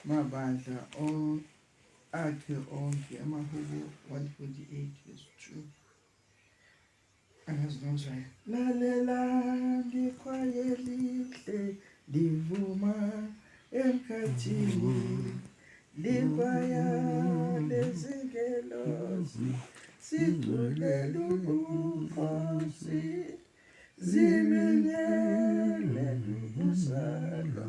mabandla akhe onke. Amahubo 148:2. Angazinozwayo. Lalela likhwaye lihle livuma emkhathini, likhwaya lezingelosi siculela ubukhosi, zimenyele ukuzalwa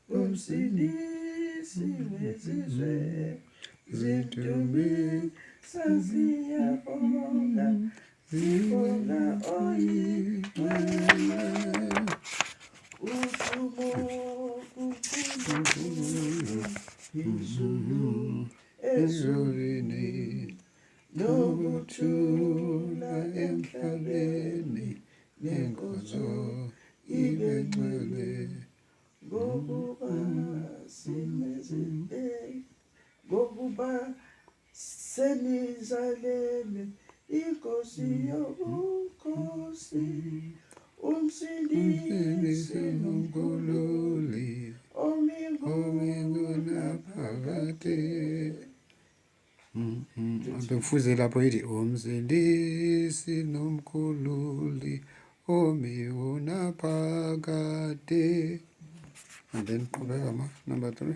komsindisi wezizwe, zidumisa ziyabonga, zibonga oyingcwele. Udumo kuNkulunkulu phezulu ezulwini, nokuthula emhlabeni, nenkonzo ibe ngcwele. Ngokuba senizalelwe inkosi yobukhosi, umsindisi nomkhululi, omingunaphakade. Bekufuze lapho yithi umsindisi nomkhululi omingunaphakade. And then qhubeka number 3.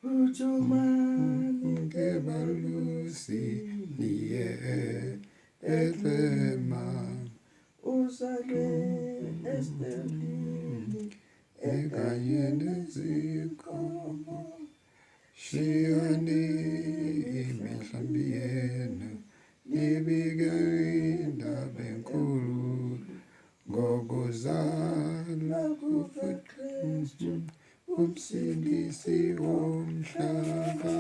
Ujumani ngebalusi niye etlema, uzalwe estelini ekanye nezikomo, shiyani imihlambi yenu, nibike indaba enkulu ngokuzala kukaKristu, umsindisi womhlaba.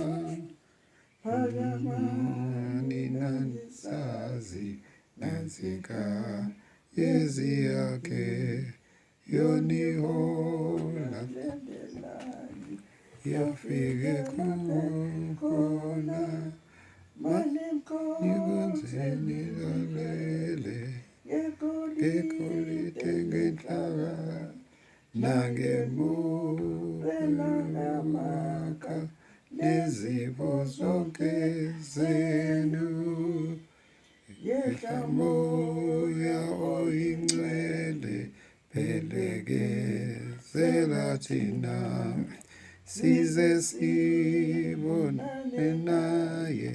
Phakamani nanisazi nansika yezi yakhe, yonihola lendelani, yafike khona, nikwenzeni lalele, ngegolide ngenhlaka, nangemuka nezipho zonke zenu. Yehla moya oyingcwele, phelekezela thina, size sibonane naye,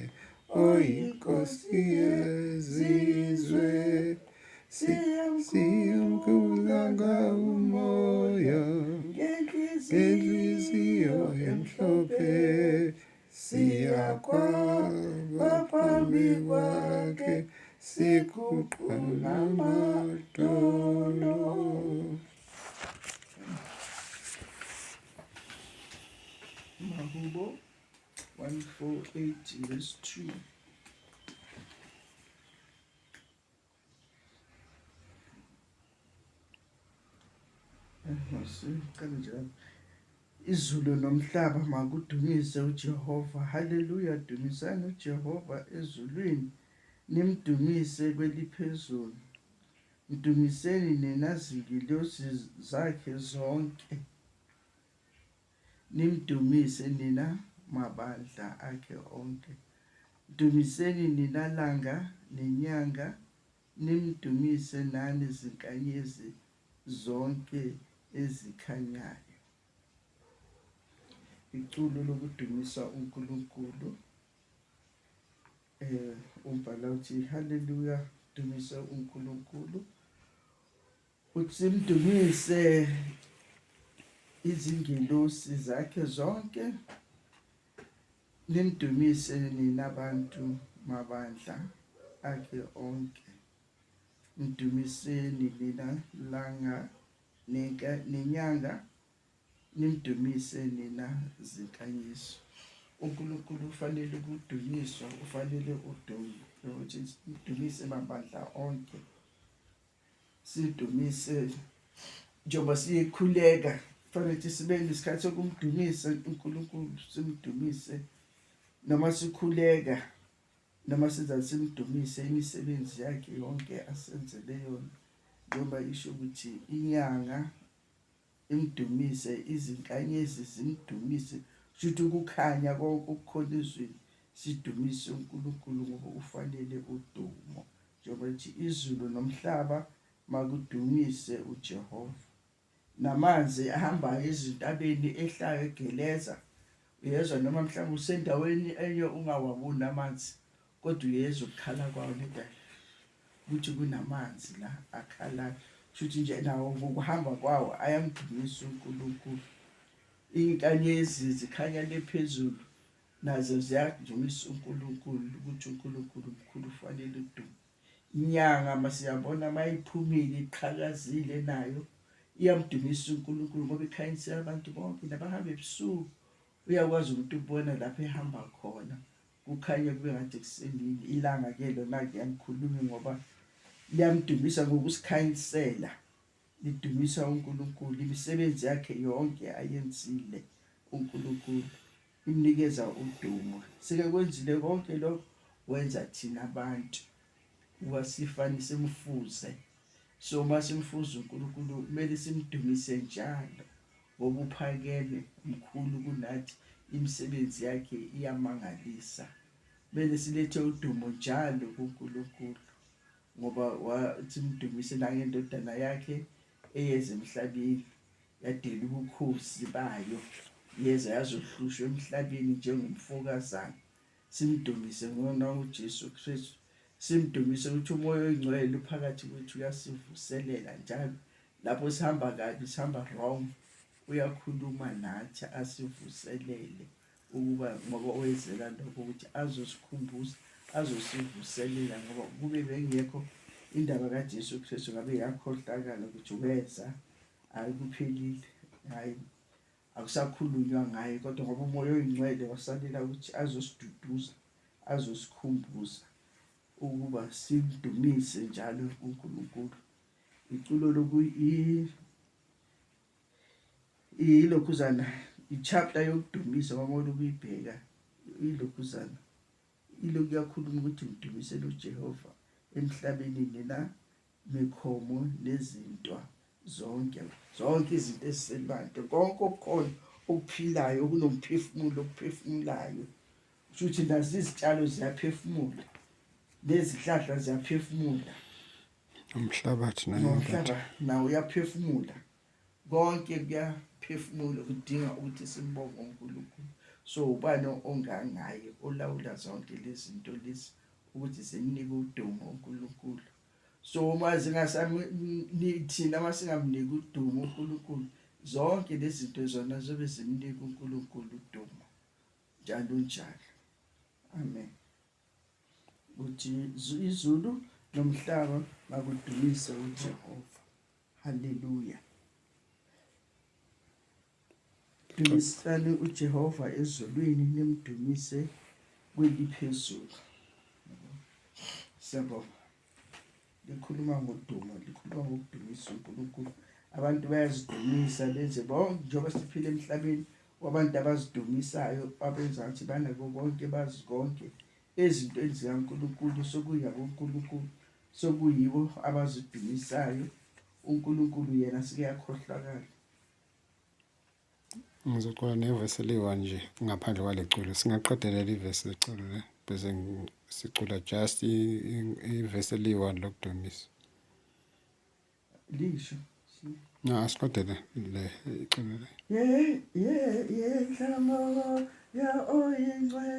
oyinkosi yezizwe. Siyamkhulanga umoya ngenhliziyo emhlophe, siyakhwaba phambi kwakhe, siguqula amadolo. Mahubo 148:2. Izulu nomhlaba makudumise uJehova. Haleluya, dumisani uJehova ezulwini, nimdumise kweliphezulu. Mdumiseni nina zingilosi zakhe zonke, nimdumise nina mabandla akhe onke. Dumiseni nina langa nenyanga, nimdumise nani zinkanyezi zonke ezikhanyayo. Iculo lokudumisa uNkulunkulu. Umbhala uthi haleluya, dumisa uNkulunkulu. Uthi mdumise izingilosi zakhe zonke, nimdumise nina bantu mabandla akhe onke. Mdumiseni nina langa nenyanga, nimdumise nina zinkanyiso. uNkulunkulu ufanele ukudunyiswa, ufanele udumo, ukuthi sidumise mabandla onke, sidumise njengoba siyekhuleka. Kufanele ukuthi sibe nesikhathi sokumdumisa uNkulunkulu, simdumise noma sikhuleka, noma senza simdumise imisebenzi yakhe yonke asenzele yona. Njengoba isho ukuthi inyanga imdumise, izinkanyezi zimdumise, Shuthi ukukhanya konke okukhona ezweni sidumise uNkulunkulu ngoba ufanele udumo. Njengoba lithi izulu nomhlaba makudumise uJehova. Namanzi ahambayo ezintabeni ehlayo egeleza, uyezwa noma mhlawumbe usendaweni enye ungawaboni amanzi, kodwa uyezwa ukukhala kwawo nendaba ukuthi kunamanzi la akhalayo. Shuthi nje nawo ngokuhamba kwawo ayamdumisa uNkulunkulu. Inkanyezi zikhanya lephezulu nazo ziyadumisa uNkulunkulu ukuthi uNkulunkulu mkhulu ufanele udumo. Inyanga masiyabona mayiphumile iqhakazile nayo iyamdumisa uNkulunkulu ngoba ikhanyisela abantu bonke nabahamba ebusuku. Uyakwazi ukuthi ubona lapho ehamba khona kukhanya kube ngathi kusemini. Ilanga-ke lona-ke yamkhulumi ngoba liyamdumisa ngokusikhanyisela, lidumisa uNkulunkulu. Imisebenzi yakhe yonke ayenzile uNkulunkulu imnikeza udumo. Sike kwenzile konke lokho wenza thina abantu wasifani simfuze. So masimfuza uNkulunkulu kumele simdumise njalo ngoba uphakeme mkhulu kunathi, imisebenzi yakhe iyamangalisa. Kumele silethe udumo njalo kuNkulunkulu ngoba wathi mdumise nangendodana yakhe eyeza emhlabeni yadela ubukhosi bayo, yeza yazohlushwa emhlabeni njengomfokazana. Simdumise ngona uJesu Kristu, simdumise ukuthi umoya oyingcwele phakathi kwethu uyasivuselela njalo. Lapho sihamba kabi, sihamba wrong, uyakhuluma nathi asivuselele ukuba ngoba oyezela lokho ukuthi azosikhumbuza, azosivuselela ngoba kube bengekho indaba kaJesu Kristu ngabe yakhohlakala ukuthi weza, hayi kuphelile, hayi akusakhulunywa ngaye, kodwa ngoba umoya oyingcwele wasalela ukuthi azosiduduza, azosikhumbuza ukuba simdumise njalo uNkulunkulu. Iculo ilokhuzana ichapter yokudumisa ngoba lokuyibheka ilokhuzana ilokhu yakhuluma ukuthi mdumiseni uJehova emhlabeni nina mikhomo nezinto zonke izinto ezisebantu, konke okukhona okuphilayo okunomphefumulo okuphefumulayo. Futhi nazo izitshalo ziyaphefumula, nezihlahla ziyaphefumula, umhlabathi nawo uyaphefumula, konke kuyaphefumula. Kudinga ukuthi simbonge uNkulunkulu. So ubani ongangaye olawula zonke lezi zinto lezi ukuthi zimnike udumo uNkulunkulu. So uma thina masingamniki udumo uNkulunkulu, zonke lezi zinto zona zobe zimnika uNkulunkulu udumo njalo njalo. Amen. Uthi izulu nomhlaba makudumise uJehova. Haleluya. Dumisani uJehova ezulwini, nimdumise kweliphezulu. Siyabonga. Likhuluma ngodumo, likhuluma ngokudumisa uNkulunkulu. Abantu bayazidumisa benze bonke njengoba siphila emhlabeni wabantu abazidumisayo abenza ngathi banako konke, bazi konke ezintweni zikaNkulunkulu. Sokuyabo uNkulunkulu, sokuyibo abazidumisayo. uNkulunkulu yena sike yakhohlakala. Ngizocela nevesi eliwa nje ngaphandle kwaleculo. Singaqedelela ivesi leculo le bese sicula just ivesi eliwa lokudumisa. Lisho. Asiqedele le iculo le. Yeah, hlamo ya oyingcwele.